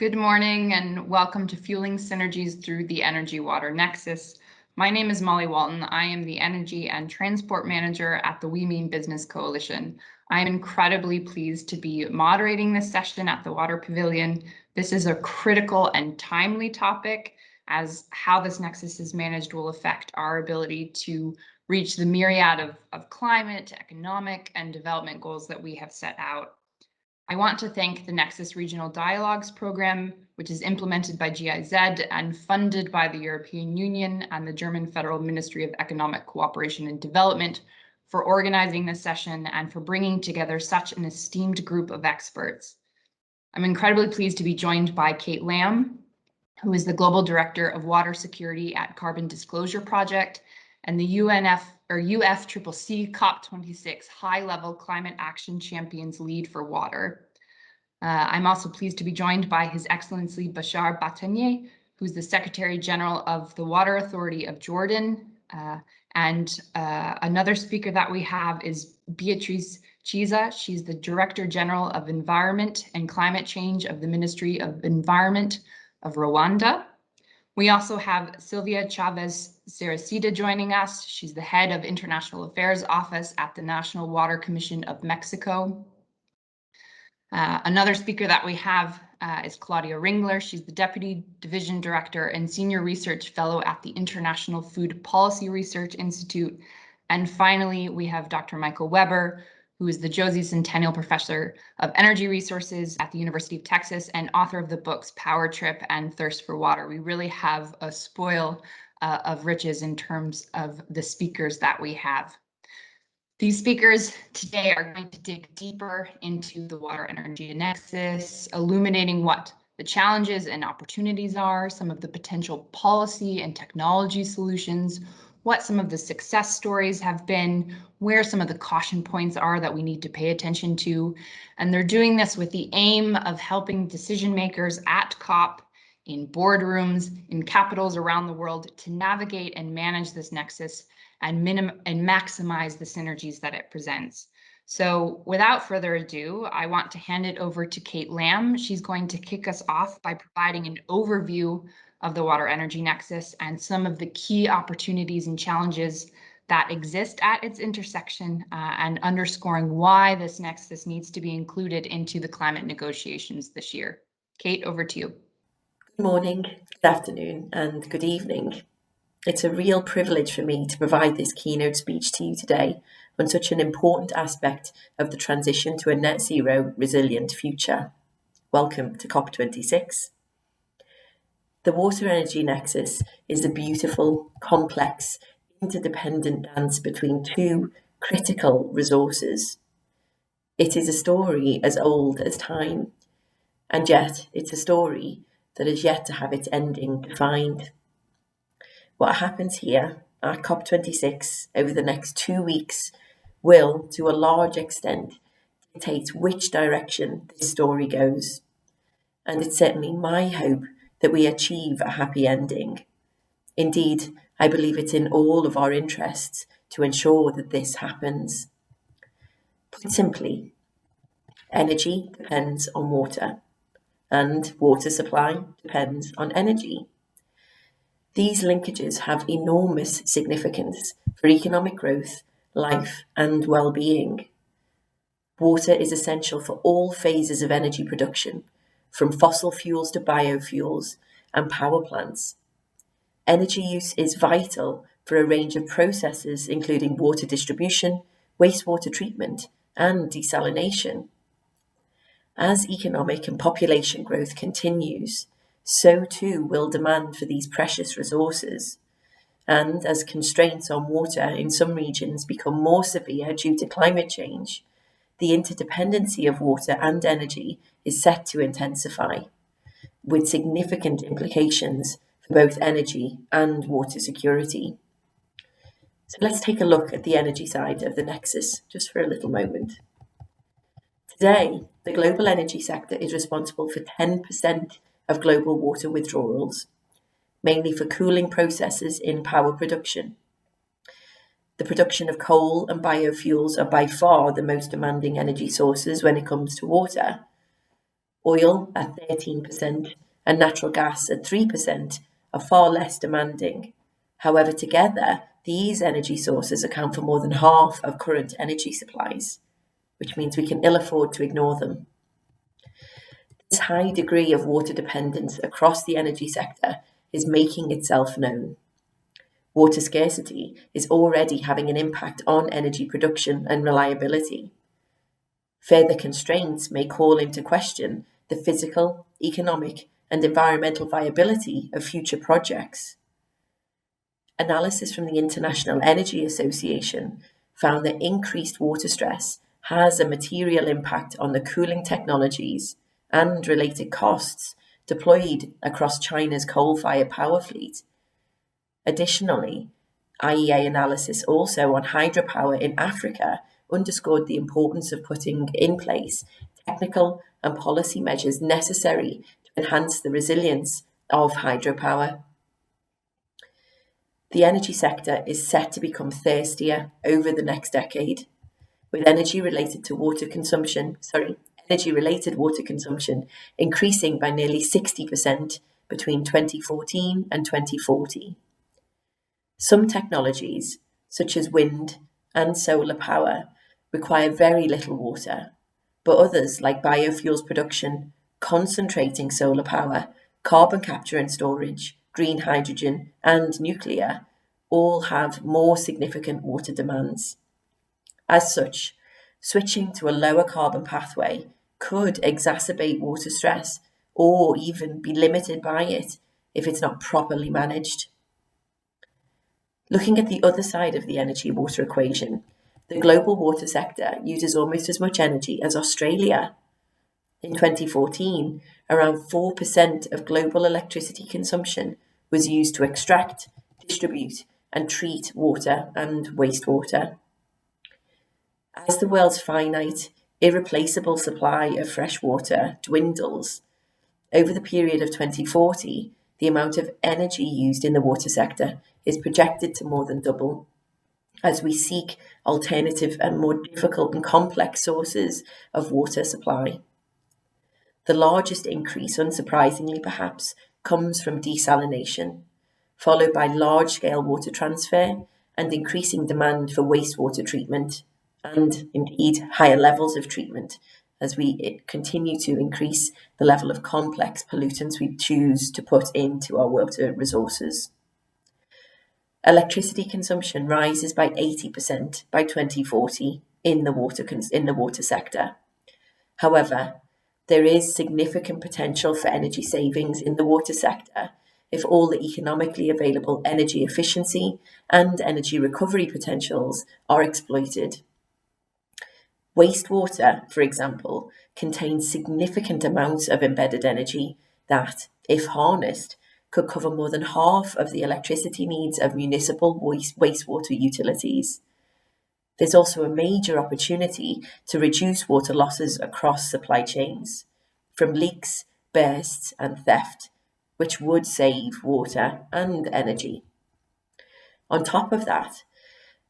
Good morning and welcome to Fueling Synergies through the Energy Water Nexus. My name is Molly Walton. I am the Energy and Transport Manager at the We Mean Business Coalition. I am incredibly pleased to be moderating this session at the Water Pavilion. This is a critical and timely topic, as how this nexus is managed will affect our ability to reach the myriad of climate, economic, and development goals that we have set out. I want to thank the Nexus Regional Dialogues program, which is implemented by GIZ and funded by the European Union and the German Federal Ministry of Economic Cooperation and Development, for organizing this session and for bringing together such an esteemed group of experts. I'm incredibly pleased to be joined by Kate Lamb, who is the Global Director of Water Security at Carbon Disclosure Project and the UFCCC COP26 High-Level Climate Action Champions Lead for Water. I'm also pleased to be joined by His Excellency Bashar Batanier, who's the Secretary General of the Water Authority of Jordan. Another speaker that we have is Beatrice Chiza. She's the Director General of Environment and Climate Change of the Ministry of Environment of Rwanda. We also have Sylvia Chavez Cereceda joining us. She's the head of International Affairs Office at the National Water Commission of Mexico. Another speaker that we have is Claudia Ringler. She's the Deputy Division Director and Senior Research Fellow at the International Food Policy Research Institute. And finally, we have Dr. Michael Weber, who is the Josie Centennial Professor of Energy Resources at the University of Texas and author of the books Power Trip and Thirst for Water. We really have a spoil of riches in terms of the speakers that we have. These speakers today are going to dig deeper into the water energy nexus, illuminating what the challenges and opportunities are, some of the potential policy and technology solutions, what some of the success stories have been, where some of the caution points are that we need to pay attention to. And they're doing this with the aim of helping decision makers at COP, in boardrooms, in capitals around the world to navigate and manage this nexus and maximize the synergies that it presents. So without further ado, I want to hand it over to Kate Lamb. She's going to kick us off by providing an overview of the water energy nexus and some of the key opportunities and challenges that exist at its intersection, and underscoring why this nexus needs to be included into the climate negotiations this year. Kate, over to you. Good morning, good afternoon, and good evening. It's a real privilege for me to provide this keynote speech to you today on such an important aspect of the transition to a net zero resilient future. Welcome to COP26. The water energy nexus is a beautiful, complex, interdependent dance between two critical resources. It is a story as old as time, and yet it's a story that is yet to have its ending defined. What happens here at COP26 over the next 2 weeks will, to a large extent, dictate which direction this story goes. And it's certainly my hope that we achieve a happy ending. Indeed, I believe it's in all of our interests to ensure that this happens. Put simply, energy depends on water, and water supply depends on energy. These linkages have enormous significance for economic growth, life, and well-being. Water is essential for all phases of energy production, from fossil fuels to biofuels and power plants. Energy use is vital for a range of processes, including water distribution, wastewater treatment, and desalination. As economic and population growth continues, so too will demand for these precious resources. And as constraints on water in some regions become more severe due to climate change, the interdependency of water and energy is set to intensify, with significant implications for both energy and water security. So let's take a look at the energy side of the nexus just for a little moment. Today, the global energy sector is responsible for 10% of global water withdrawals, mainly for cooling processes in power production. The production of coal and biofuels are by far the most demanding energy sources when it comes to water. Oil at 13% and natural gas at 3% are far less demanding. However, together, these energy sources account for more than half of current energy supplies, which means we can ill afford to ignore them. This high degree of water dependence across the energy sector is making itself known. Water scarcity is already having an impact on energy production and reliability. Further constraints may call into question the physical, economic, and environmental viability of future projects. Analysis from the International Energy Association found that increased water stress has a material impact on the cooling technologies and related costs deployed across China's coal-fired power fleet. Additionally, IEA analysis also on hydropower in Africa underscored the importance of putting in place technical and policy measures necessary to enhance the resilience of hydropower. The energy sector is set to become thirstier over the next decade, with energy-related water consumption increasing by nearly 60% between 2014 and 2040. Some technologies, such as wind and solar power, require very little water, but others, like biofuels production, concentrating solar power, carbon capture and storage, green hydrogen, and nuclear, all have more significant water demands. As such, switching to a lower carbon pathway could exacerbate water stress or even be limited by it if it's not properly managed. Looking at the other side of the energy-water equation, the global water sector uses almost as much energy as Australia. In 2014, around 4% of global electricity consumption was used to extract, distribute, and treat water and wastewater. As the world's finite, irreplaceable supply of fresh water dwindles, over the period of 2040, the amount of energy used in the water sector is projected to more than double, as we seek alternative and more difficult and complex sources of water supply. The largest increase, unsurprisingly perhaps, comes from desalination, followed by large-scale water transfer and increasing demand for wastewater treatment, and indeed higher levels of treatment as we continue to increase the level of complex pollutants we choose to put into our water resources. Electricity consumption rises by 80% by 2040 in the water sector. However, there is significant potential for energy savings in the water sector if all the economically available energy efficiency and energy recovery potentials are exploited. Wastewater, for example, contains significant amounts of embedded energy that, if harnessed, could cover more than half of the electricity needs of municipal wastewater utilities. There's also a major opportunity to reduce water losses across supply chains, from leaks, bursts, and theft, which would save water and energy. On top of that,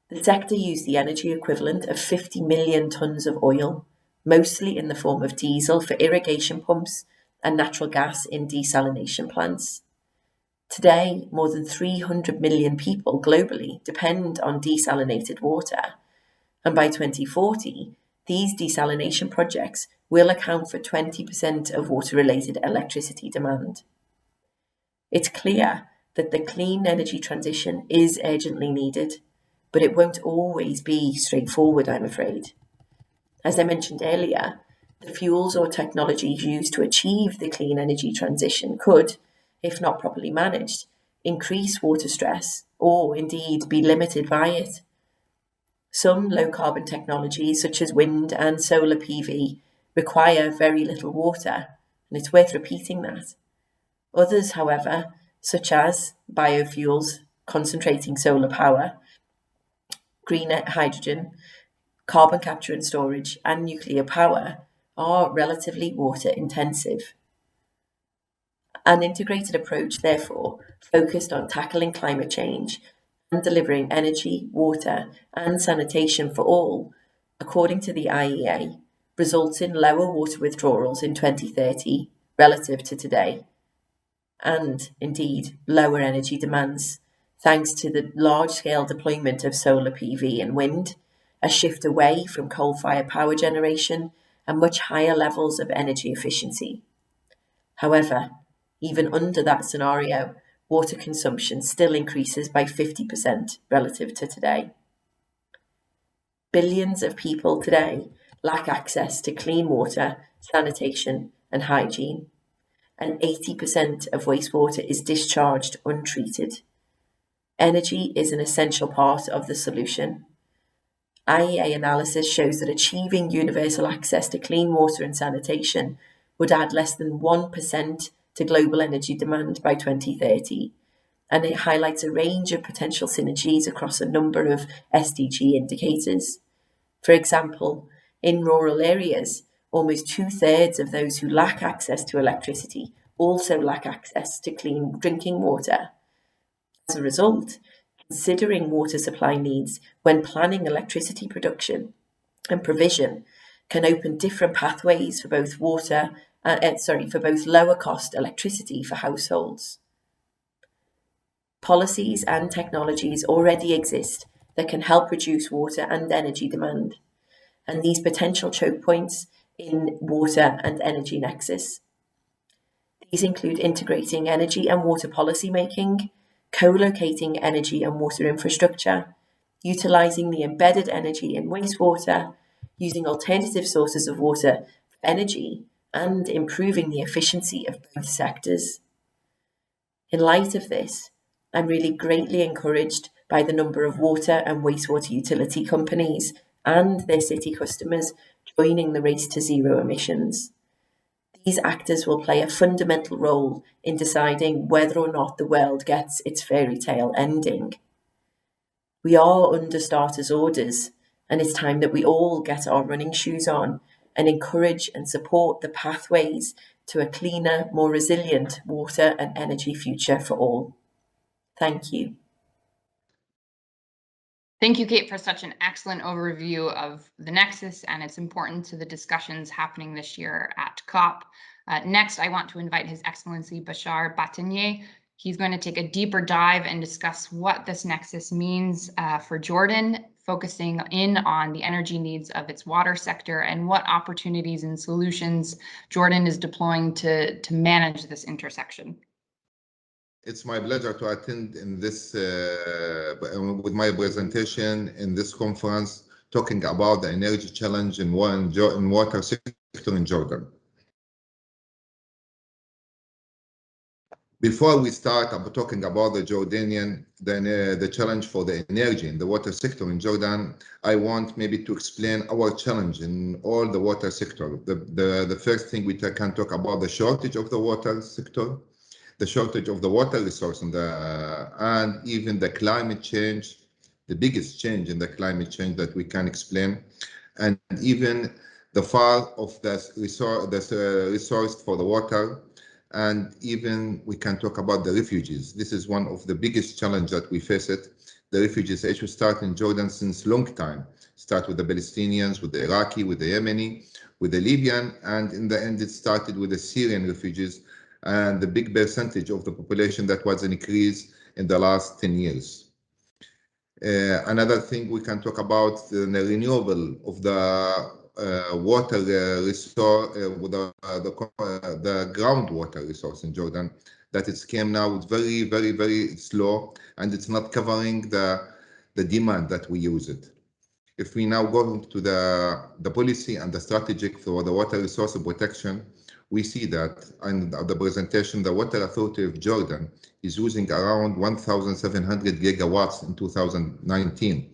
the sector used the energy equivalent of 50 million tonnes of oil, mostly in the form of diesel for irrigation pumps and natural gas in desalination plants. Today, more than 300 million people globally depend on desalinated water, and by 2040, these desalination projects will account for 20% of water-related electricity demand. It's clear that the clean energy transition is urgently needed, but it won't always be straightforward, I'm afraid. As I mentioned earlier, the fuels or technologies used to achieve the clean energy transition could, if not properly managed, increase water stress or indeed be limited by it. Some low-carbon technologies, such as wind and solar PV, require very little water, and it's worth repeating that. Others, however, such as biofuels, concentrating solar power, green hydrogen, carbon capture and storage, and nuclear power, are relatively water intensive. An integrated approach, therefore, focused on tackling climate change and delivering energy, water, and sanitation for all, according to the IEA, results in lower water withdrawals in 2030 relative to today, and indeed lower energy demands, thanks to the large-scale deployment of solar PV and wind, a shift away from coal-fired power generation, and much higher levels of energy efficiency. However, even under that scenario, water consumption still increases by 50% relative to today. Billions of people today lack access to clean water, sanitation, and hygiene, and 80% of wastewater is discharged untreated. Energy is an essential part of the solution. IEA analysis shows that achieving universal access to clean water and sanitation would add less than 1% to global energy demand by 2030, and it highlights a range of potential synergies across a number of SDG indicators. For example, in rural areas, almost 2/3 of those who lack access to electricity also lack access to clean drinking water. As a result, considering water supply needs when planning electricity production and provision can open different pathways for both lower cost electricity for households. Policies and technologies already exist that can help reduce water and energy demand, and these potential choke points in water and energy nexus. These include integrating energy and water policy making, co-locating energy and water infrastructure, utilising the embedded energy in wastewater, using alternative sources of water for energy, and improving the efficiency of both sectors. In light of this, I'm really greatly encouraged by the number of water and wastewater utility companies and their city customers joining the race to zero emissions. These actors will play a fundamental role in deciding whether or not the world gets its fairy tale ending. We are under starters' orders, and it's time that we all get our running shoes on and encourage and support the pathways to a cleaner, more resilient water and energy future for all. Thank you. Thank you, Kate, for such an excellent overview of the Nexus and its importance to the discussions happening this year at COP. Next, I want to invite His Excellency Bashar Batanier. He's going to take a deeper dive and discuss what this Nexus means for Jordan, focusing in on the energy needs of its water sector and what opportunities and solutions Jordan is deploying to manage this intersection. It's my pleasure to attend in this with my presentation in this conference, talking about the energy challenge in water sector in Jordan. Before we start talking about the Jordanian, the challenge for the energy in the water sector in Jordan, I want maybe to explain our challenge in all the water sector. The first thing we can talk about the shortage of the water sector, the shortage of the water resource and even the climate change, the biggest change in the climate change that we can explain, and even the fall of the resource for the water, and even we can talk about the refugees. This is one of the biggest challenges that we face it. The refugees issue start in Jordan since long time. Start with the Palestinians, with the Iraqi, with the Yemeni, with the Libyan, and in the end it started with the Syrian refugees, and the big percentage of the population that was an increase in the last 10 years. Another thing we can talk about the renewable of the water resource, the groundwater resource in Jordan, that it came now with very, very, very slow, and it's not covering the demand that we use it. If we now go to the policy and the strategic for the water resource protection, we see that in the presentation, the Water Authority of Jordan is using around 1,700 gigawatts in 2019.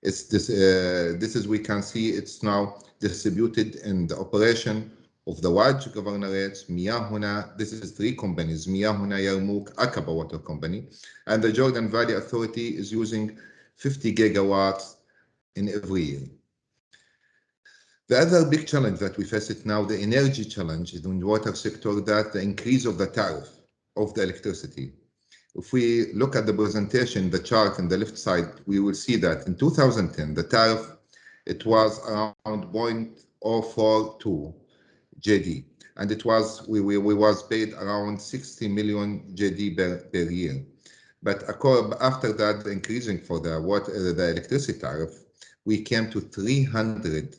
It's this is, we can see it's now distributed in the operation of the Waj governorates, Miyahuna. This is 3 companies, Miyahuna, Yarmouk, Aqaba Water Company, and the Jordan Valley Authority is using 50 gigawatts in every year. The other big challenge that we face it now, the energy challenge in the water sector, that the increase of the tariff of the electricity. If we look at the presentation, the chart on the left side, we will see that in 2010, the tariff, it was around 0.042 JD, and it was we was paid around 60 million JD per year. But after that, increasing for the electricity tariff, we came to 300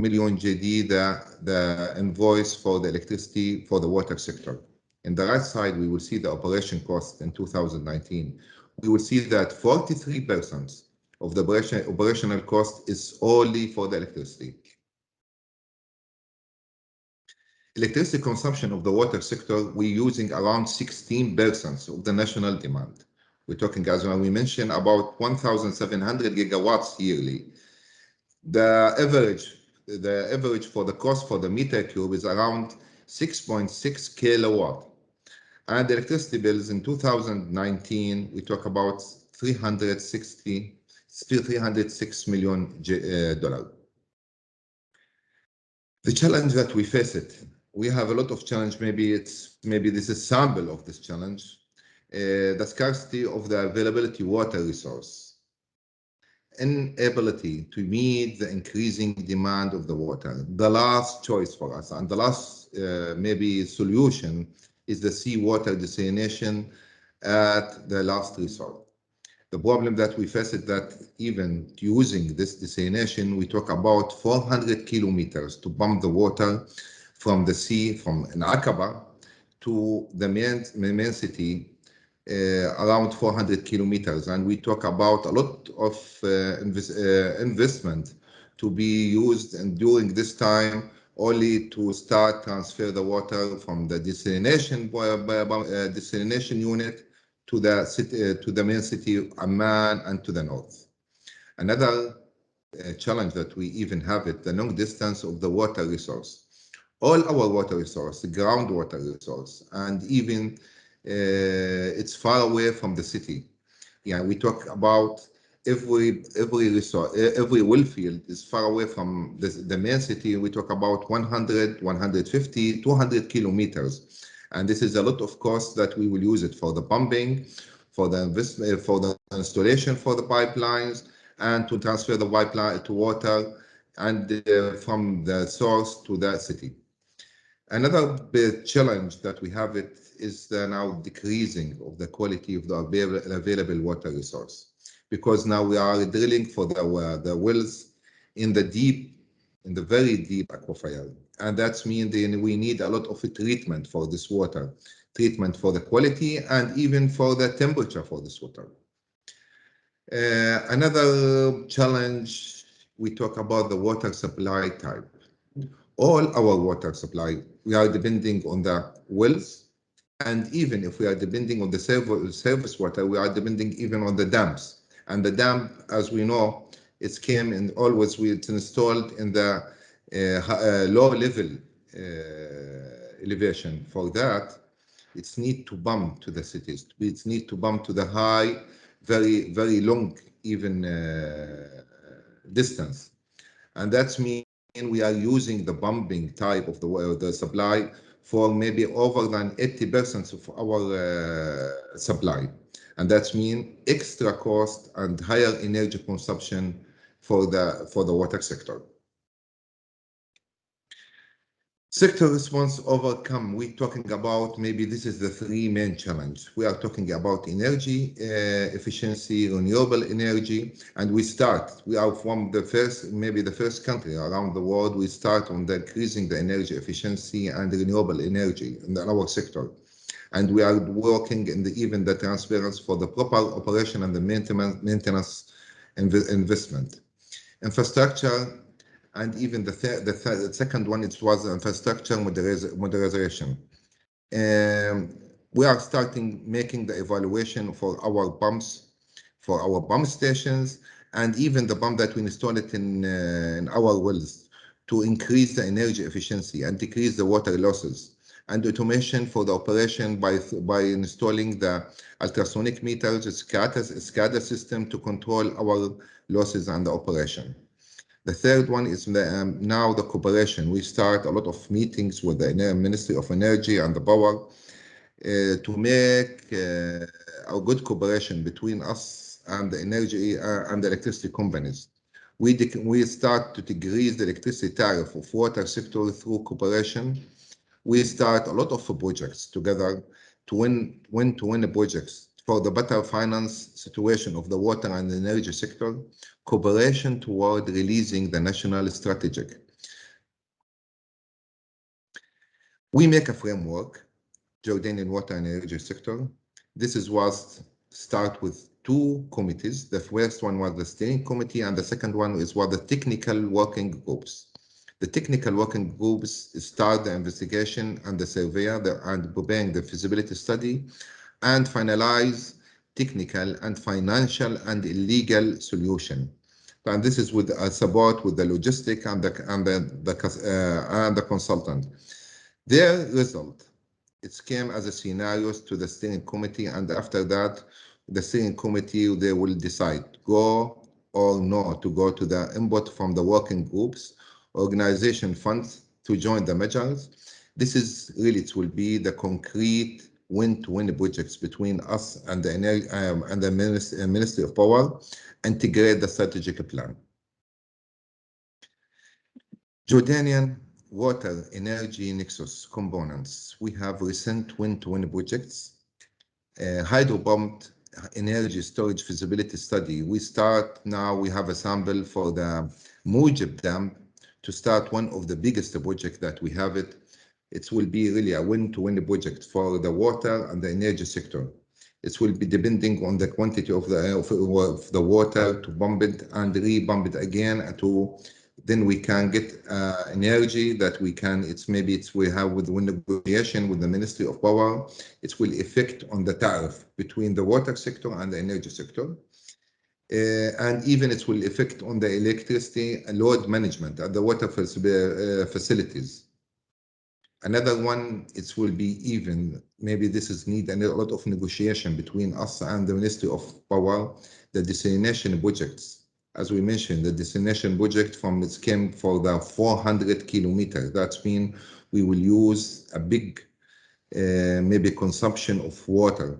million JD, the invoice for the electricity for the water sector. In the right side, we will see the operation cost in 2019. We will see that 43% of the operational cost is only for the electricity. Electricity consumption of the water sector, we're using around 16% of the national demand. We're talking, as we mentioned, about 1,700 gigawatts yearly. The average for the cost for the meter cube is around 6.6 kilowatt. And the electricity bills in 2019, we talk about 306 million dollars. The challenge that we face it, we have a lot of challenge. Maybe this is a sample of this challenge. The scarcity of the availability water resource, inability to meet the increasing demand of the water. The last choice for us and the last maybe solution is the seawater desalination at the last resort. The problem that we face is that even using this desalination, we talk about 400 kilometers to pump the water from the sea, from Aqaba to the main city, around 400 kilometers. And we talk about a lot of investment to be used, and during this time, only to start transfer the water from the desalination unit to the city, to the main city, Amman, and to the north. Another challenge that we even have it, the long distance of the water resource. All our water resource, the groundwater resource, and even it's far away from the city. Yeah, we talk about every resource, every well field is far away from the main city. We talk about 100, 150, 200 kilometers. And this is a lot of cost that we will use it for the pumping, for the investment, for the installation for the pipelines, and to transfer the pipeline to water, and from the source to the city. Another big challenge that we have it is the now decreasing of the quality of the available water resource, because now we are drilling for the wells in the very deep aquifer, and that means we need a lot of treatment for this water, treatment for the quality and even for the temperature for this water. Another challenge, we talk about the water supply type. All our water supply, we are depending on the wells, and even if we are depending on the surface water, we are depending even on the dams. And the dam, as we know, it's installed in the low level elevation. For that, it's need to pump to the cities. It's need to pump to the high, very, very long, even distance. And that's mean we are using the pumping type of the supply for maybe over than 80% of our supply. And that means extra cost and higher energy consumption for the water sector. Sector response overcome. We're talking about, maybe this is the three main challenge. We are talking about energy efficiency, renewable energy, and we are from the first, maybe the first country around the world. We start on increasing the energy efficiency and renewable energy in our sector. And we are working in even the transparency for the proper operation and the maintenance investment. Infrastructure, and even the second one, it was infrastructure modernization. We are starting making the evaluation for our pumps, for our pump stations, and even the pump that we install it in our wells, to increase the energy efficiency and decrease the water losses, and automation for the operation by installing the ultrasonic meters, SCADA system to control our losses and the operation. The third one is now the cooperation. We start a lot of meetings with the Ministry of Energy and the Power to make a good cooperation between us and the energy and the electricity companies. We start to decrease the electricity tariff of water sector through cooperation. We start a lot of projects together to win projects for the better finance situation of the water and energy sector, cooperation toward releasing the national strategic. We make a framework, Jordanian water and energy sector. This was start with two committees. The first one was the steering committee, and the second one was the technical working groups. The technical working groups start the investigation and the survey and preparing the feasibility study and finalize technical and financial and legal solution. And this is with support with the logistic and the consultant. Their result, it came as a scenarios to the steering committee, and after that, the steering committee, they will decide go or no to go to the input from the working groups, organization funds to join the measures. This is really, it will be the concrete win-to-win projects between us and the Ministry of Power, integrate the strategic plan. Jordanian water energy nexus components. We have recent win-to-win projects. Hydro pumped energy storage feasibility study. We have a sample for the Mujib Dam to start one of the biggest projects that we have it. It will be really a win-to-win project for the water and the energy sector. It will be depending on the quantity of the water to pump it and re-pump it again then we can get energy that we can, we have with negotiation with the Ministry of Power, it will affect on the tariff between the water sector and the energy sector. And even it will affect on the electricity load management at the water facilities. Another one, it will be even, maybe this is need a lot of negotiation between us and the Ministry of Power, the desalination projects. As we mentioned, the desalination project came for the 400 kilometers. That means we will use a big, maybe consumption of water,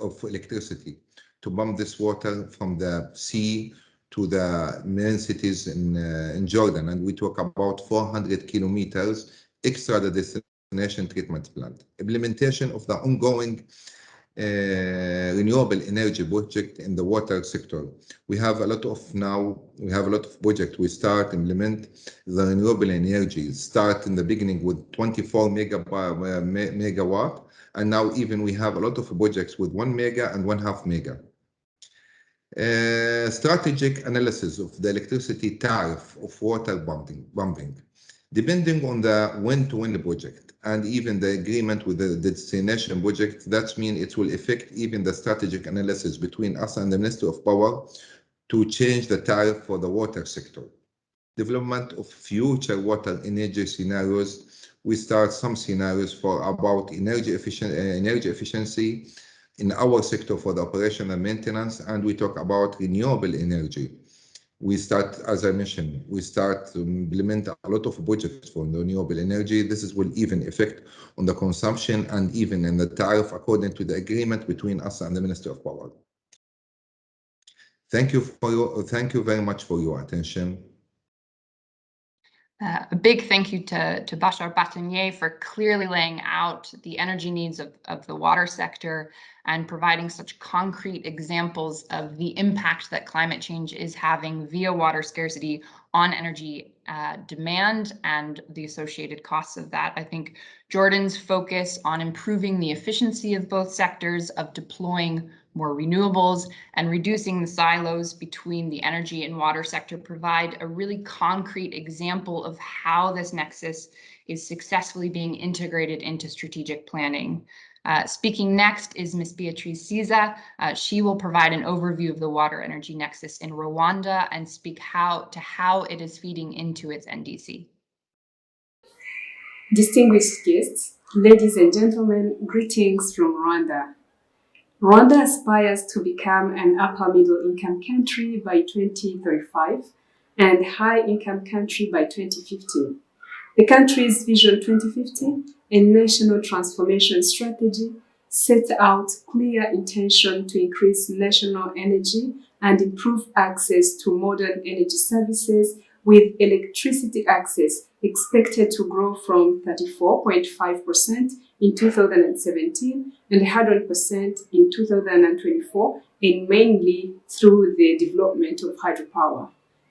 of electricity to pump this water from the sea to the main cities in Jordan. And we talk about 400 kilometers extra the desalination treatment plant. Implementation of the ongoing renewable energy project in the water sector. We have a lot of projects. We implement the renewable energy. Start in the beginning with 24 megawatt, and now even we have a lot of projects with 1 mega and 1.5 mega. Strategic analysis of the electricity tariff of water pumping. Depending on the win-to-win project and even the agreement with the destination project, that means it will affect even the strategic analysis between us and the Ministry of Power to change the tariff for the water sector. Development of future water energy scenarios. We start some scenarios for about energy efficiency in our sector for the operation and maintenance, and we talk about renewable energy. We start, as I mentioned, to implement a lot of projects for renewable energy. This will even affect on the consumption and even in the tariff according to the agreement between us and the Ministry of Power. Thank you very much for your attention. A big thank you to Bashar Batanier for clearly laying out the energy needs of the water sector and providing such concrete examples of the impact that climate change is having via water scarcity on energy demand and the associated costs of that. I think Jordan's focus on improving the efficiency of both sectors, of deploying more renewables and reducing the silos between the energy and water sector provide a really concrete example of how this nexus is successfully being integrated into strategic planning. Speaking next is Ms. Beatrice Siza. She will provide an overview of the water energy nexus in Rwanda and speak how it is feeding into its NDC. Distinguished guests, ladies and gentlemen, greetings from Rwanda. Rwanda aspires to become an upper middle income country by 2035 and high income country by 2050. The country's Vision 2050, a national transformation strategy, set out clear intention to increase national energy and improve access to modern energy services, with electricity access expected to grow from 34.5% in 2017 and 100% in 2024, and mainly through the development of hydropower.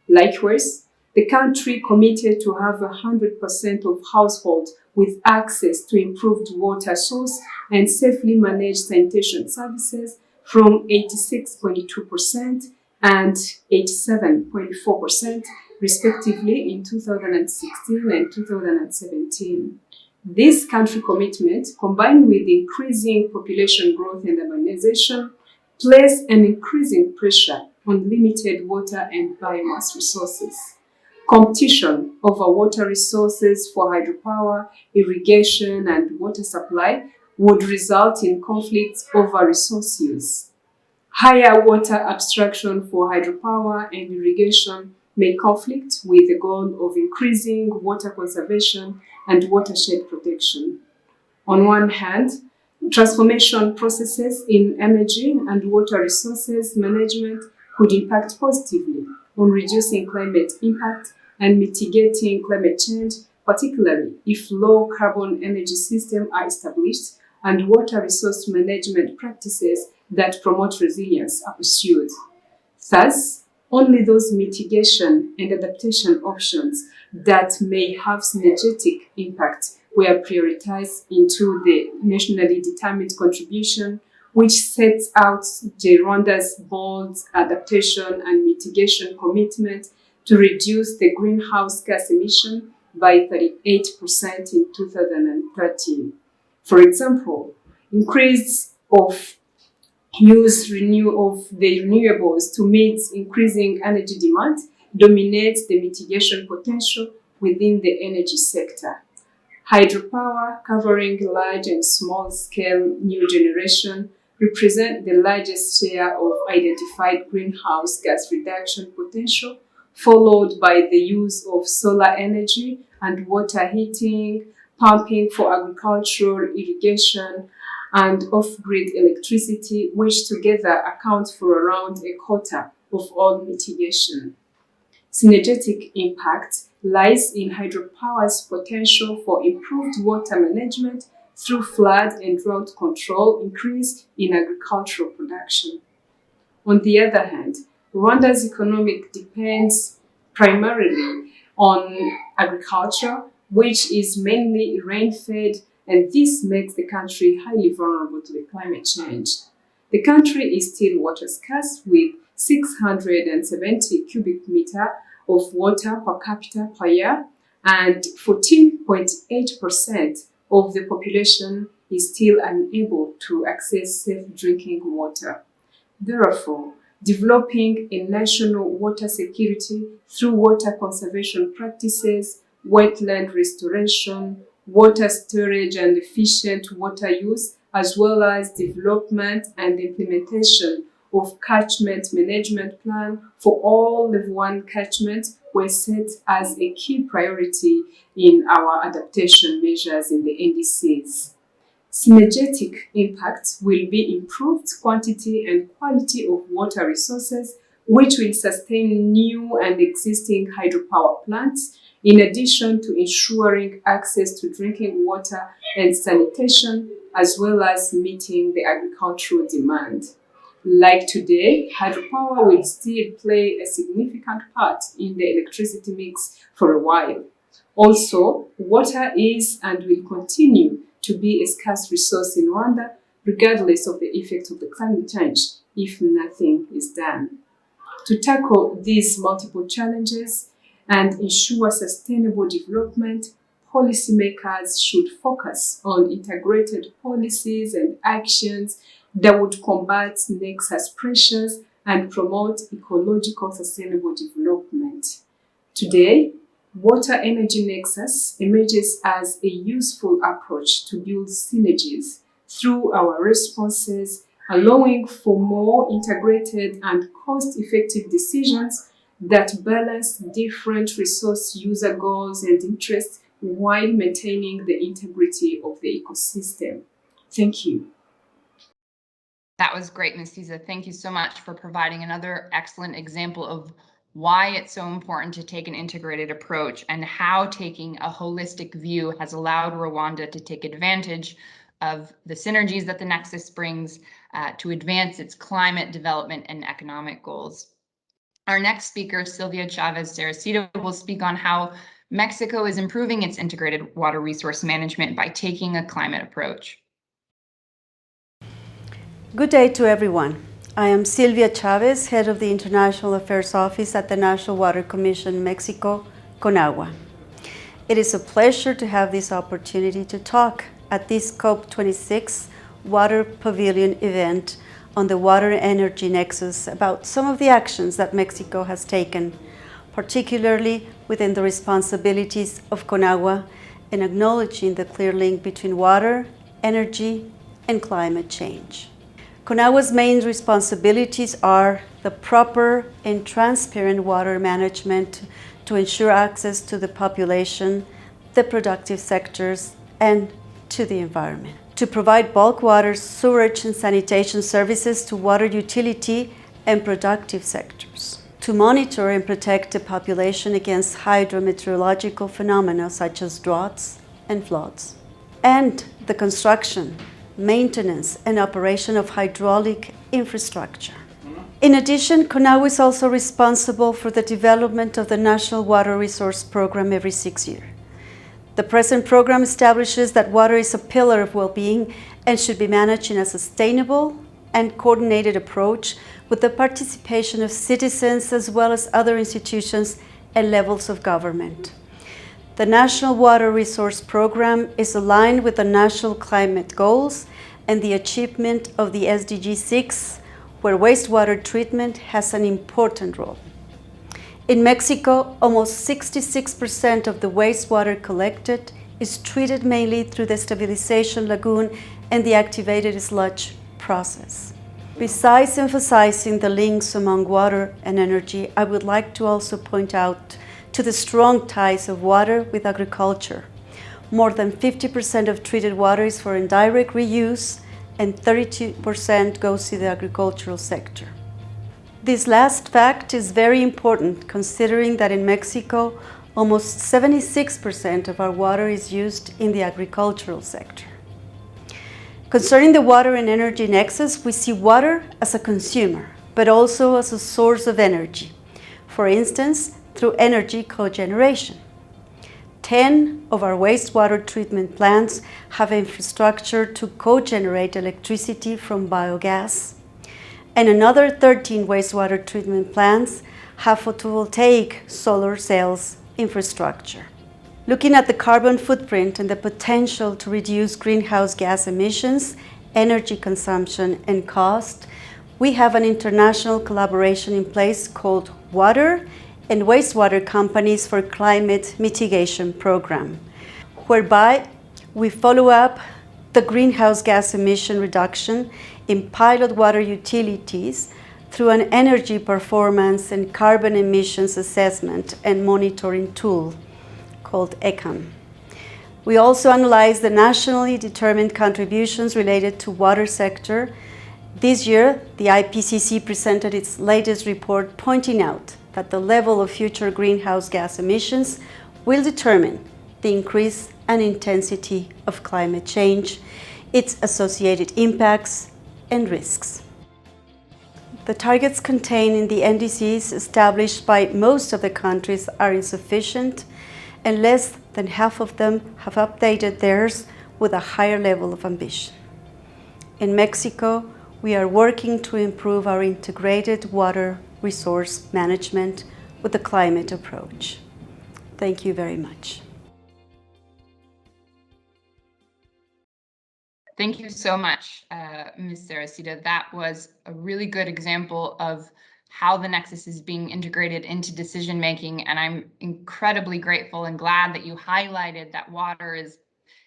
Likewise, the country committed to have 100% of households with access to improved water source and safely managed sanitation services from 86.2% and 87.4% respectively in 2016 and 2017. This country commitment, combined with increasing population growth and urbanization, place an increasing pressure on limited water and biomass resources. Competition over water resources for hydropower, irrigation, and water supply would result in conflicts over resource use. Higher water abstraction for hydropower and irrigation may conflict with the goal of increasing water conservation and watershed protection. On one hand, transformation processes in energy and water resources management could impact positively on reducing climate impact and mitigating climate change, particularly if low carbon energy systems are established and water resource management practices that promote resilience are pursued. Thus, only those mitigation and adaptation options that may have synergetic impact were prioritized into the nationally determined contribution, which sets out Rwanda's bold adaptation and mitigation commitment to reduce the greenhouse gas emission by 38% in 2030. For example, increase of use of the renewables to meet increasing energy demand dominates the mitigation potential within the energy sector. Hydropower, covering large and small-scale new generation, represent the largest share of identified greenhouse gas reduction potential, followed by the use of solar energy and water heating, pumping for agricultural irrigation, and off-grid electricity, which together account for around a quarter of all mitigation. Synergetic impact lies in hydropower's potential for improved water management through flood and drought control, increase in agricultural production. On the other hand, Rwanda's economic depends primarily on agriculture, which is mainly rain-fed, and this makes the country highly vulnerable to the climate change. The country is still water scarce, with 670 cubic meter of water per capita per year, and 14.8% of the population is still unable to access safe drinking water. Therefore, developing a national water security through water conservation practices, wetland restoration, water storage and efficient water use, as well as development and implementation of catchment management plan for all Level 1 catchments were set as a key priority in our adaptation measures in the NDCs. Synergetic impact will be improved quantity and quality of water resources, which will sustain new and existing hydropower plants, in addition to ensuring access to drinking water and sanitation, as well as meeting the agricultural demand. Like today, hydropower will still play a significant part in the electricity mix for a while. Also, water is and will continue to be a scarce resource in Rwanda, regardless of the effect of the climate change, if nothing is done. To tackle these multiple challenges and ensure sustainable development, policymakers should focus on integrated policies and actions that would combat Nexus pressures and promote ecological sustainable development. Today, Water Energy Nexus emerges as a useful approach to build synergies through our responses, allowing for more integrated and cost-effective decisions that balance different resource user goals and interests while maintaining the integrity of the ecosystem. Thank you. That was great, Ms. Souza. Thank you so much for providing another excellent example of why it's so important to take an integrated approach and how taking a holistic view has allowed Rwanda to take advantage of the synergies that the Nexus brings to advance its climate development and economic goals. Our next speaker, Sylvia Chavez Saracito, will speak on how Mexico is improving its integrated water resource management by taking a climate approach. Good day to everyone. I am Sylvia Chavez, head of the International Affairs Office at the National Water Commission Mexico, CONAGUA. It is a pleasure to have this opportunity to talk at this COP26 Water Pavilion event on the water energy nexus about some of the actions that Mexico has taken, particularly within the responsibilities of CONAGUA and acknowledging the clear link between water, energy, and climate change. CONAGUA's main responsibilities are the proper and transparent water management to ensure access to the population, the productive sectors, and to the environment. To provide bulk water, sewerage, and sanitation services to water utility and productive sectors. To monitor and protect the population against hydrometeorological phenomena such as droughts and floods. And the construction, maintenance, and operation of hydraulic infrastructure. In addition, CONAGUA is also responsible for the development of the National Water Resource Program every 6 years. The present program establishes that water is a pillar of well-being and should be managed in a sustainable and coordinated approach with the participation of citizens as well as other institutions and levels of government. The National Water Resource Program is aligned with the national climate goals and the achievement of the SDG 6, where wastewater treatment has an important role. In Mexico, almost 66% of the wastewater collected is treated mainly through the stabilization lagoon and the activated sludge process. Besides emphasizing the links among water and energy, I would like to also point out to the strong ties of water with agriculture. More than 50% of treated water is for indirect reuse and 32% goes to the agricultural sector. This last fact is very important considering that in Mexico, almost 76% of our water is used in the agricultural sector. Concerning the water and energy nexus, we see water as a consumer, but also as a source of energy. For instance, through energy cogeneration. 10 of our wastewater treatment plants have infrastructure to cogenerate electricity from biogas, and another 13 wastewater treatment plants have photovoltaic solar cells infrastructure. Looking at the carbon footprint and the potential to reduce greenhouse gas emissions, energy consumption, and cost, we have an international collaboration in place called Water and Wastewater Companies for Climate Mitigation Program, whereby we follow up the greenhouse gas emission reduction in pilot water utilities through an energy performance and carbon emissions assessment and monitoring tool called ECAM. We also analyze the nationally determined contributions related to water sector. This year, the IPCC presented its latest report pointing out that the level of future greenhouse gas emissions will determine the increase and intensity of climate change, its associated impacts and risks. The targets contained in the NDCs established by most of the countries are insufficient, and less than half of them have updated theirs with a higher level of ambition. In Mexico, we are working to improve our integrated water resource management with the climate approach. Thank you very much. Thank you so much, Ms. Saracita. That was a really good example of how the Nexus is being integrated into decision making, and I'm incredibly grateful and glad that you highlighted that water is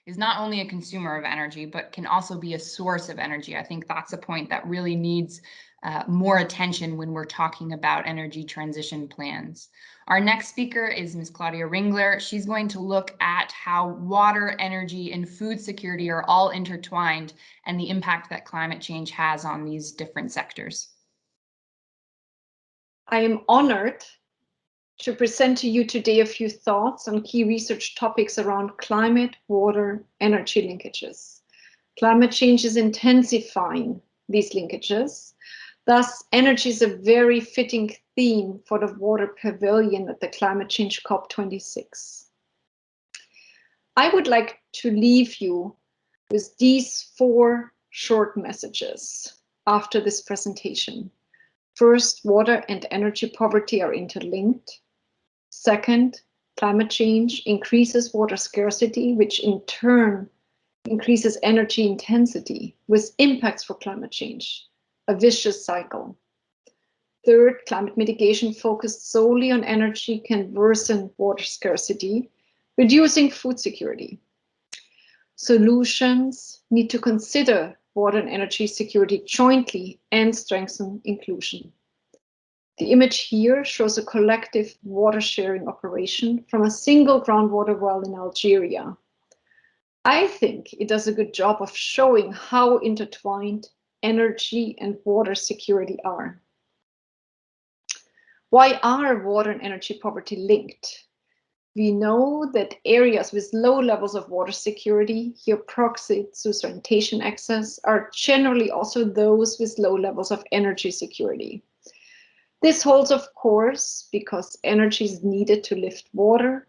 is not only a consumer of energy, but can also be a source of energy. I think that's a point that really needs more attention when we're talking about energy transition plans. Our next speaker is Ms. Claudia Ringler. She's going to look at how water, energy, and food security are all intertwined and the impact that climate change has on these different sectors. I am honored to present to you today a few thoughts on key research topics around climate, water, energy linkages. Climate change is intensifying these linkages. Thus, energy is a very fitting theme for the Water Pavilion at the Climate Change COP26. I would like to leave you with these 4 short messages after this presentation. First, water and energy poverty are interlinked. Second, climate change increases water scarcity, which in turn increases energy intensity with impacts for climate change, a vicious cycle. Third, climate mitigation focused solely on energy can worsen water scarcity, reducing food security. Solutions need to consider water and energy security jointly and strengthen inclusion. The image here shows a collective water sharing operation from a single groundwater well in Algeria. I think it does a good job of showing how intertwined energy and water security are. Why are water and energy poverty linked? We know that areas with low levels of water security, here proxy to sanitation access, are generally also those with low levels of energy security. This holds, of course, because energy is needed to lift water,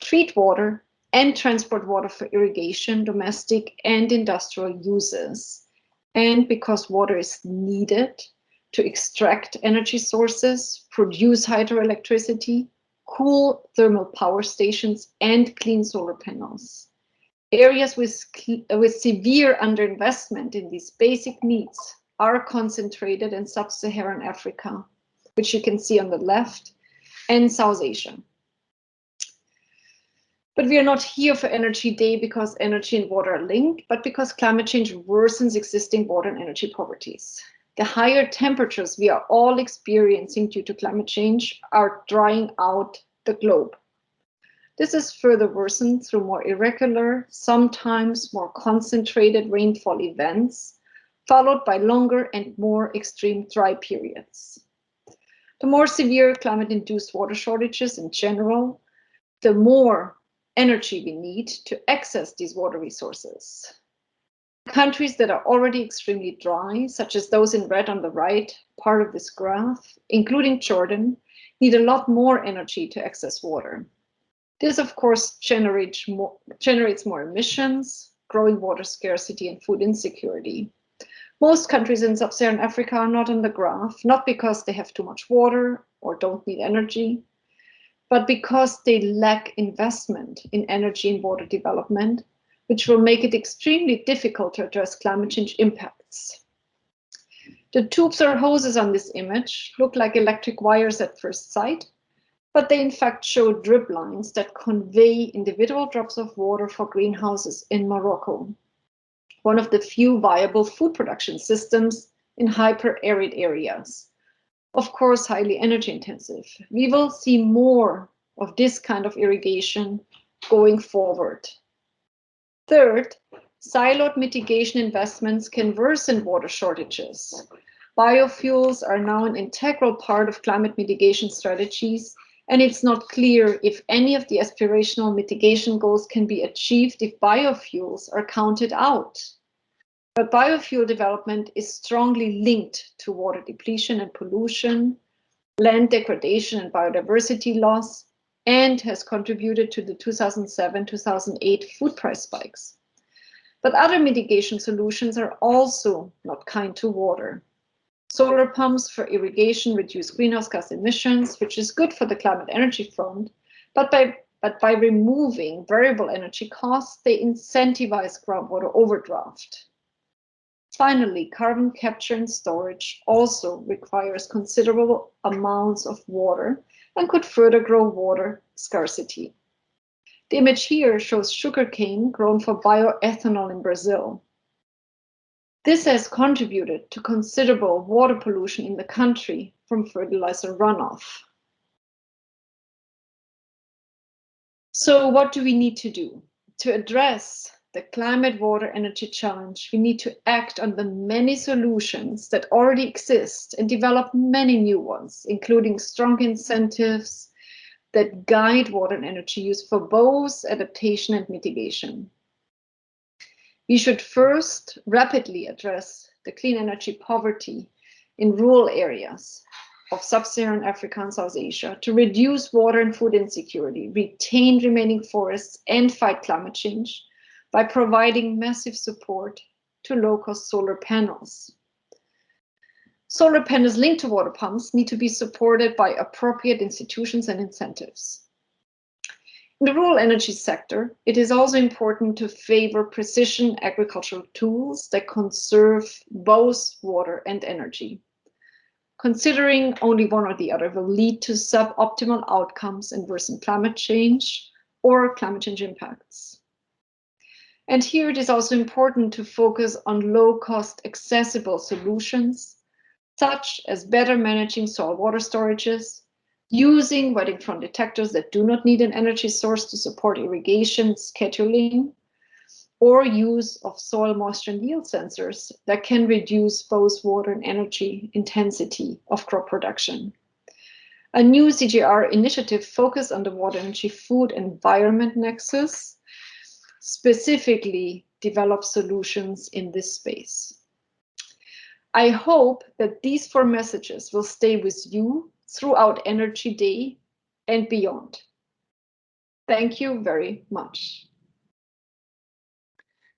treat water, and transport water for irrigation, domestic and industrial uses, and because water is needed to extract energy sources, produce hydroelectricity, cool thermal power stations, and clean solar panels. Areas with severe underinvestment in these basic needs are concentrated in sub-Saharan Africa, which you can see on the left, and South Asia. But we are not here for Energy Day because energy and water are linked, but because climate change worsens existing water and energy poverties. The higher temperatures we are all experiencing due to climate change are drying out the globe. This is further worsened through more irregular, sometimes more concentrated rainfall events, followed by longer and more extreme dry periods. The more severe climate-induced water shortages in general, the more energy we need to access these water resources. Countries that are already extremely dry, such as those in red on the right part of this graph, including Jordan, need a lot more energy to access water. This, of course, generates more emissions, growing water scarcity, and food insecurity. Most countries in sub-Saharan Africa are not on the graph, not because they have too much water or don't need energy, but because they lack investment in energy and water development, which will make it extremely difficult to address climate change impacts. The tubes or hoses on this image look like electric wires at first sight, but they in fact show drip lines that convey individual drops of water for greenhouses in Morocco, one of the few viable food production systems in hyper-arid areas. Of course, highly energy intensive. We will see more of this kind of irrigation going forward. Third, siloed mitigation investments can worsen water shortages. Biofuels are now an integral part of climate mitigation strategies, and it's not clear if any of the aspirational mitigation goals can be achieved if biofuels are counted out. But biofuel development is strongly linked to water depletion and pollution, land degradation and biodiversity loss, and has contributed to the 2007-2008 food price spikes. But other mitigation solutions are also not kind to water. Solar pumps for irrigation reduce greenhouse gas emissions, which is good for the climate energy front, but by removing variable energy costs, they incentivize groundwater overdraft. Finally, carbon capture and storage also requires considerable amounts of water and could further grow water scarcity. The image here shows sugarcane grown for bioethanol in Brazil. This has contributed to considerable water pollution in the country from fertilizer runoff. So what do we need to do? To address the climate, water, energy challenge, we need to act on the many solutions that already exist and develop many new ones, including strong incentives that guide water and energy use for both adaptation and mitigation. We should first rapidly address the clean energy poverty in rural areas of sub-Saharan Africa and South Asia to reduce water and food insecurity, retain remaining forests, and fight climate change by providing massive support to low-cost solar panels. Solar panels linked to water pumps need to be supported by appropriate institutions and incentives. In the rural energy sector, it is also important to favor precision agricultural tools that conserve both water and energy. Considering only one or the other will lead to suboptimal outcomes and worsen climate change or climate change impacts. And here it is also important to focus on low-cost accessible solutions, such as better managing soil water storages, using wetting front detectors that do not need an energy source to support irrigation scheduling, or use of soil moisture and yield sensors that can reduce both water and energy intensity of crop production. A new CGR initiative focused on the water, energy, food, environment nexus specifically develops solutions in this space. I hope that these 4 messages will stay with you throughout Energy Day and beyond. Thank you very much.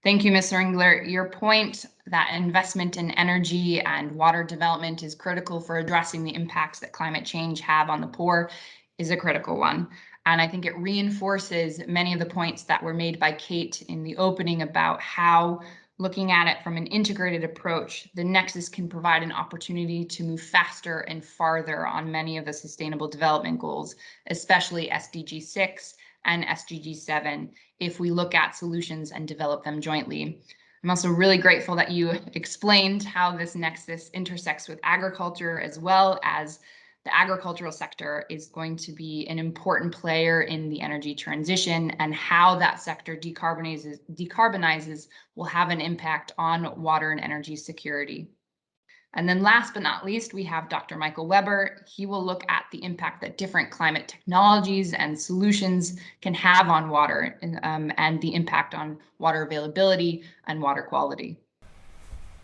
Thank you, Ms. Ringler. Your point that investment in energy and water development is critical for addressing the impacts that climate change have on the poor is a critical one. And I think it reinforces many of the points that were made by Kate in the opening about how, looking at it from an integrated approach, the Nexus can provide an opportunity to move faster and farther on many of the sustainable development goals, especially SDG 6 and SDG 7, if we look at solutions and develop them jointly. I'm also really grateful that you explained how this Nexus intersects with agriculture, as well as the agricultural sector is going to be an important player in the energy transition, and how that sector decarbonizes will have an impact on water and energy security. And then last but not least, we have Dr. Michael Weber. He will look at the impact that different climate technologies and solutions can have on water, and the impact on water availability and water quality.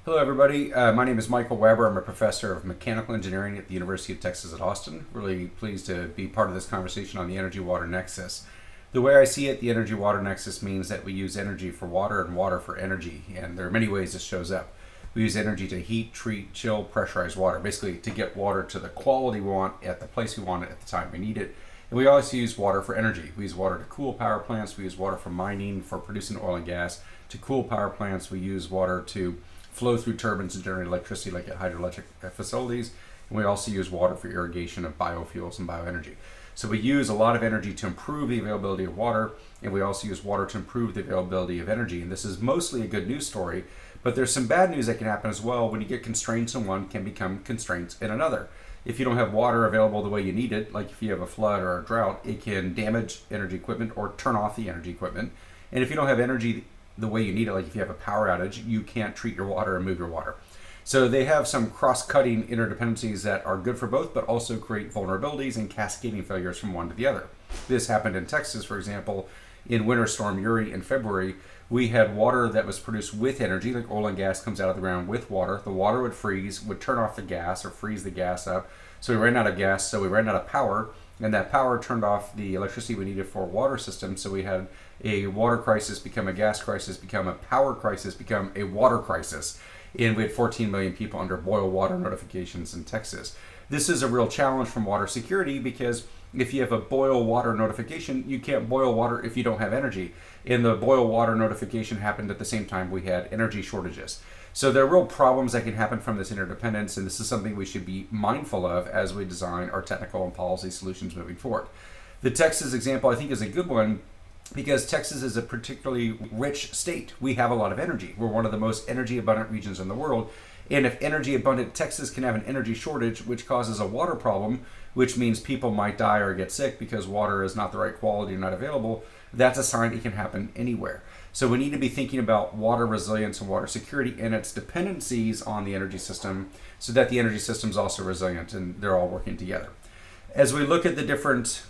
Hello, everybody. My name is Michael Weber. I'm a professor of mechanical engineering at the University of Texas at Austin. Really pleased to be part of this conversation on the energy-water nexus. The way I see it, the energy-water nexus means that we use energy for water and water for energy, and there are many ways this shows up. We use energy to heat, treat, chill, pressurize water, basically to get water to the quality we want at the place we want it at the time we need it. And we also use water for energy. We use water to cool power plants. We use water for mining, for producing oil and gas. To cool power plants, we use water to flow through turbines and generate electricity like at hydroelectric facilities. And we also use water for irrigation of biofuels and bioenergy. So we use a lot of energy to improve the availability of water, and we also use water to improve the availability of energy. And this is mostly a good news story, but there's some bad news that can happen as well. When you get constraints in one, can become constraints in another. If you don't have water available the way you need it, like if you have a flood or a drought, it can damage energy equipment or turn off the energy equipment. And if you don't have energy the way you need it, like if you have a power outage, you can't treat your water and move your water. So they have some cross-cutting interdependencies that are good for both, but also create vulnerabilities and cascading failures from one to the other. This happened in Texas, for example, in Winter Storm Uri in February. We had water that was produced with energy, like oil and gas comes out of the ground with water. The water would freeze, would turn off the gas or freeze the gas up. So we ran out of gas, so we ran out of power, and that power turned off the electricity we needed for a water system. So we had a water crisis become a gas crisis, become a power crisis, become a water crisis. And we had 14 million people under boil water notifications in Texas. This is a real challenge from water security, because if you have a boil water notification, you can't boil water if you don't have energy. And the boil water notification happened at the same time we had energy shortages. So there are real problems that can happen from this interdependence, and this is something we should be mindful of as we design our technical and policy solutions moving forward. The Texas example, I think, is a good one, because Texas is a particularly rich state. We have a lot of energy. We're one of the most energy abundant regions in the world. And if energy abundant Texas can have an energy shortage, which causes a water problem, which means people might die or get sick because water is not the right quality or not available, that's a sign it can happen anywhere. So we need to be thinking about water resilience and water security and its dependencies on the energy system so that the energy system is also resilient and they're all working together. As we look at the different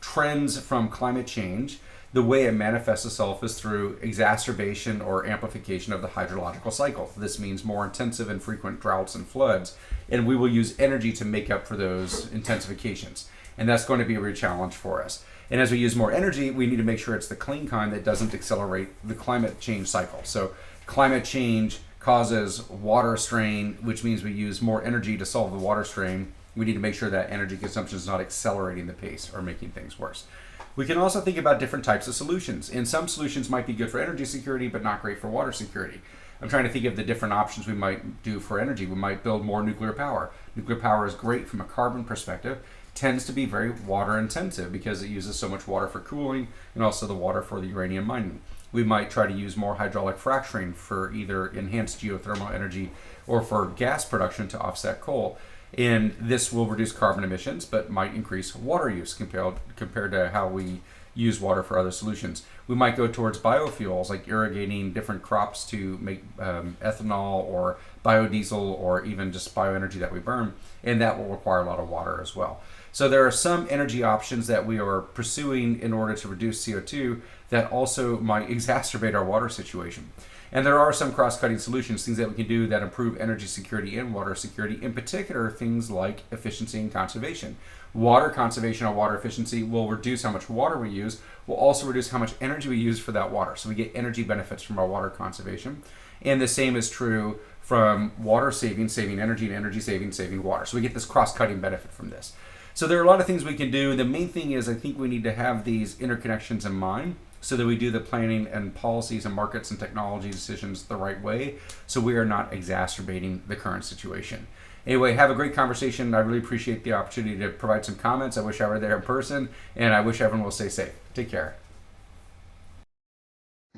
trends from climate change, the way it manifests itself is through exacerbation or amplification of the hydrological cycle. This means more intensive and frequent droughts and floods, and we will use energy to make up for those intensifications. And that's going to be a real challenge for us. And as we use more energy, we need to make sure it's the clean kind that doesn't accelerate the climate change cycle. So climate change causes water strain, which means we use more energy to solve the water strain. We need to make sure that energy consumption is not accelerating the pace or making things worse. We can also think about different types of solutions. And some solutions might be good for energy security, but not great for water security. I'm trying to think of the different options we might do for energy. We might build more nuclear power. Nuclear power is great from a carbon perspective, tends to be very water intensive because it uses so much water for cooling and also the water for the uranium mining. We might try to use more hydraulic fracturing for either enhanced geothermal energy or for gas production to offset coal. And this will reduce carbon emissions, but might increase water use compared to how we use water for other solutions. We might go towards biofuels, like irrigating different crops to make ethanol or biodiesel or even just bioenergy that we burn, and that will require a lot of water as well. So there are some energy options that we are pursuing in order to reduce CO2 that also might exacerbate our water situation. And there are some cross-cutting solutions, things that we can do that improve energy security and water security, in particular things like efficiency and conservation. Water conservation or water efficiency will reduce how much water we use, will also reduce how much energy we use for that water. So we get energy benefits from our water conservation. And the same is true from water saving energy, and energy saving water. So we get this cross-cutting benefit from this. So there are a lot of things we can do. The main thing is I think we need to have these interconnections in mind so that we do the planning and policies and markets and technology decisions the right way so we are not exacerbating the current situation. Anyway, have a great conversation. I really appreciate the opportunity to provide some comments. I wish I were there in person, and I wish everyone will stay safe. Take care.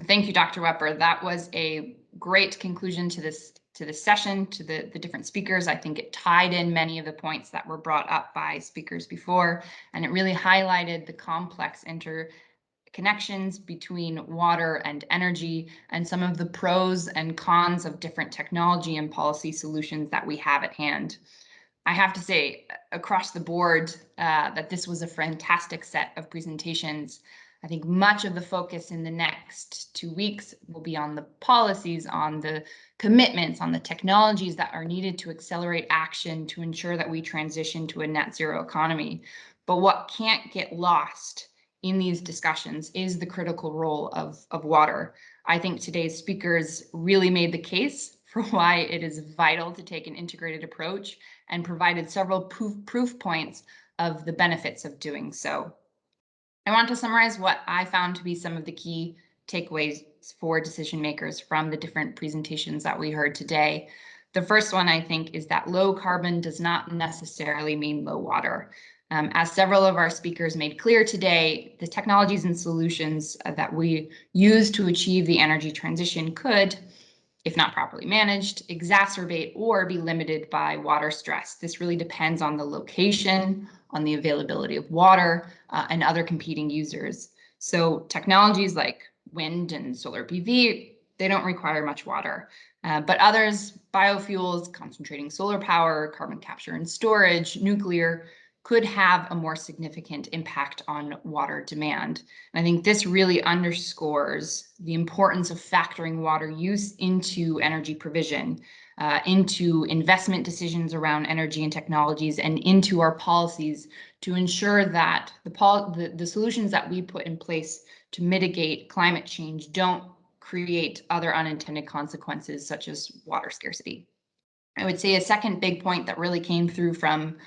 Thank you, Dr. Wepper. That was a great conclusion to this session, to the different speakers. I think it tied in many of the points that were brought up by speakers before, and it really highlighted the complex interconnections between water and energy and some of the pros and cons of different technology and policy solutions that we have at hand. I have to say, across the board, that this was a fantastic set of presentations. I think much of the focus in the next 2 weeks will be on the policies, on the commitments, on the technologies that are needed to accelerate action to ensure that we transition to a net zero economy. But what can't get lost in these discussions is the critical role of water. I think today's speakers really made the case for why it is vital to take an integrated approach and provided several proof points of the benefits of doing so. I want to summarize what I found to be some of the key takeaways for decision makers from the different presentations that we heard today. The first one, I think, is that low carbon does not necessarily mean low water. As several of our speakers made clear today, the technologies and solutions that we use to achieve the energy transition could, if not properly managed, exacerbate or be limited by water stress. This really depends on the location, on the availability of water, and other competing users. So technologies like wind and solar PV, they don't require much water. But others, biofuels, concentrating solar power, carbon capture and storage, nuclear, could have a more significant impact on water demand. And I think this really underscores the importance of factoring water use into energy provision, into investment decisions around energy and technologies, and into our policies to ensure that the solutions that we put in place to mitigate climate change don't create other unintended consequences such as water scarcity. I would say a second big point that really came through from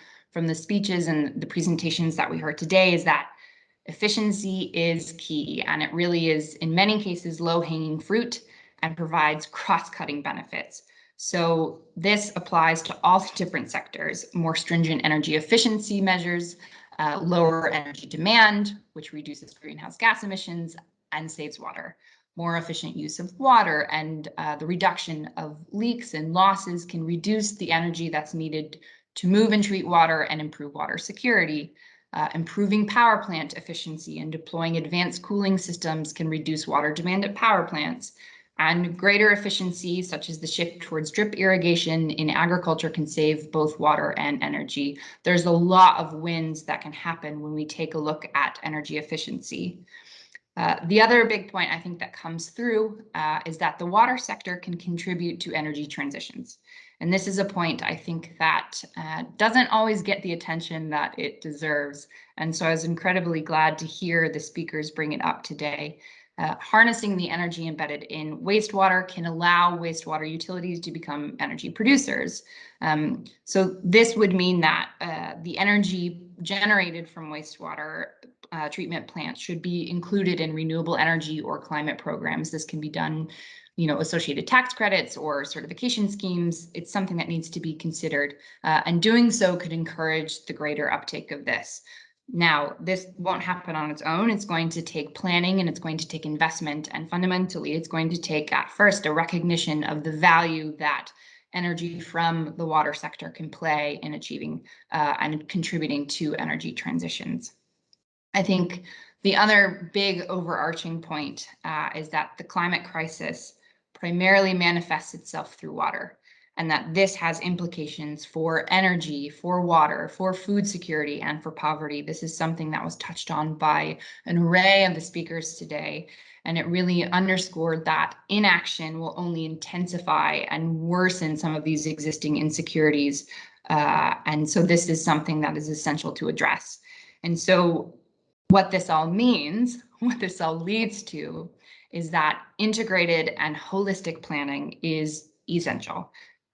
the speeches and the presentations that we heard today is that efficiency is key, and it really is in many cases low-hanging fruit and provides cross-cutting benefits. So this applies to all different sectors: more stringent energy efficiency measures, lower energy demand, which reduces greenhouse gas emissions, and saves water. More efficient use of water and the reduction of leaks and losses can reduce the energy that's needed to move and treat water and improve water security. Improving power plant efficiency and deploying advanced cooling systems can reduce water demand at power plants. And greater efficiency, such as the shift towards drip irrigation in agriculture, can save both water and energy. There's a lot of wins that can happen when we take a look at energy efficiency. The other big point I think that comes through is that the water sector can contribute to energy transitions. And this is a point I think that doesn't always get the attention that it deserves. And so I was incredibly glad to hear the speakers bring it up today. Harnessing the energy embedded in wastewater can allow wastewater utilities to become energy producers. So this would mean that the energy generated from wastewater treatment plants should be included in renewable energy or climate programs. This can be done, associated tax credits or certification schemes. It's something that needs to be considered, and doing so could encourage the greater uptake of this. Now, this won't happen on its own. It's going to take planning and it's going to take investment. And fundamentally, it's going to take at first a recognition of the value that energy from the water sector can play in achieving and contributing to energy transitions. I think the other big overarching point is that the climate crisis primarily manifests itself through water, and that this has implications for energy, for water, for food security, and for poverty. This is something that was touched on by an array of the speakers today, and it really underscored that inaction will only intensify and worsen some of these existing insecurities. And so this is something that is essential to address. And so what this all means, what this all leads to, is that integrated and holistic planning is essential.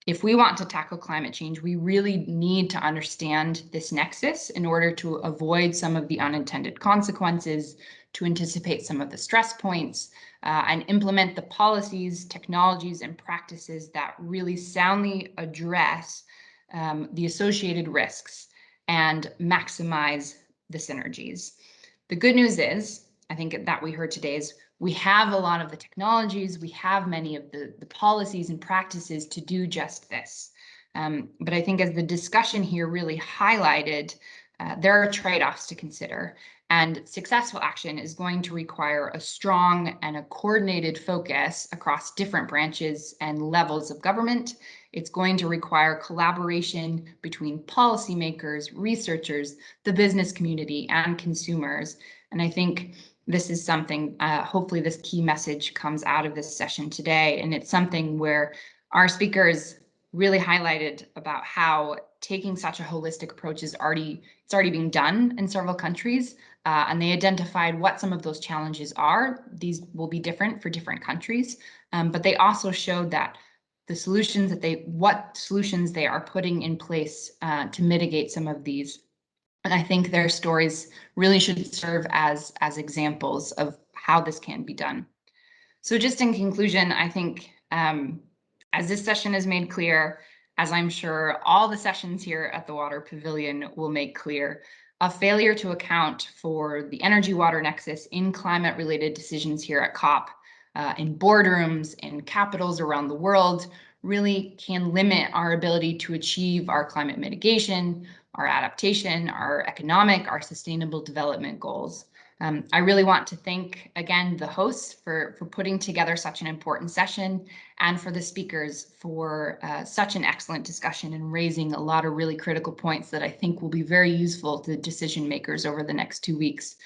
If we want to tackle climate change, we really need to understand this nexus in order to avoid some of the unintended consequences, to anticipate some of the stress points, and implement the policies, technologies, and practices that really soundly address the associated risks and maximize the synergies. The good news is, I think that we heard today, is we have a lot of the technologies, we have many of the policies and practices to do just this. But I think as the discussion here really highlighted, there are trade-offs to consider, and successful action is going to require a strong and a coordinated focus across different branches and levels of government. It's going to require collaboration between policymakers, researchers, the business community, and consumers. And I think this is something, hopefully this key message comes out of this session today. And it's something where our speakers really highlighted about how taking such a holistic approach is already being done in several countries. And they identified what some of those challenges are. These will be different for different countries, but they also showed that the solutions what solutions they are putting in place to mitigate some of these. And I think their stories really should serve as examples of how this can be done. So just in conclusion, I think as this session is made clear, as I'm sure all the sessions here at the Water Pavilion will make clear, a failure to account for the energy-water nexus in climate-related decisions here at COP, in boardrooms, in capitals around the world, really can limit our ability to achieve our climate mitigation, our adaptation, our economic, our sustainable development goals. I really want to thank, again, the hosts for putting together such an important session, and for the speakers for such an excellent discussion and raising a lot of really critical points that I think will be very useful to decision makers over the next 2 weeks.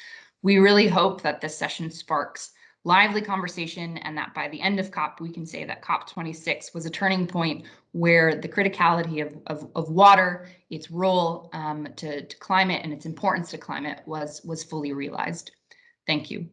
We really hope that this session sparks lively conversation, and that by the end of COP, we can say that COP26 was a turning point where the criticality of water, its role to climate, and its importance to climate was fully realized. Thank you.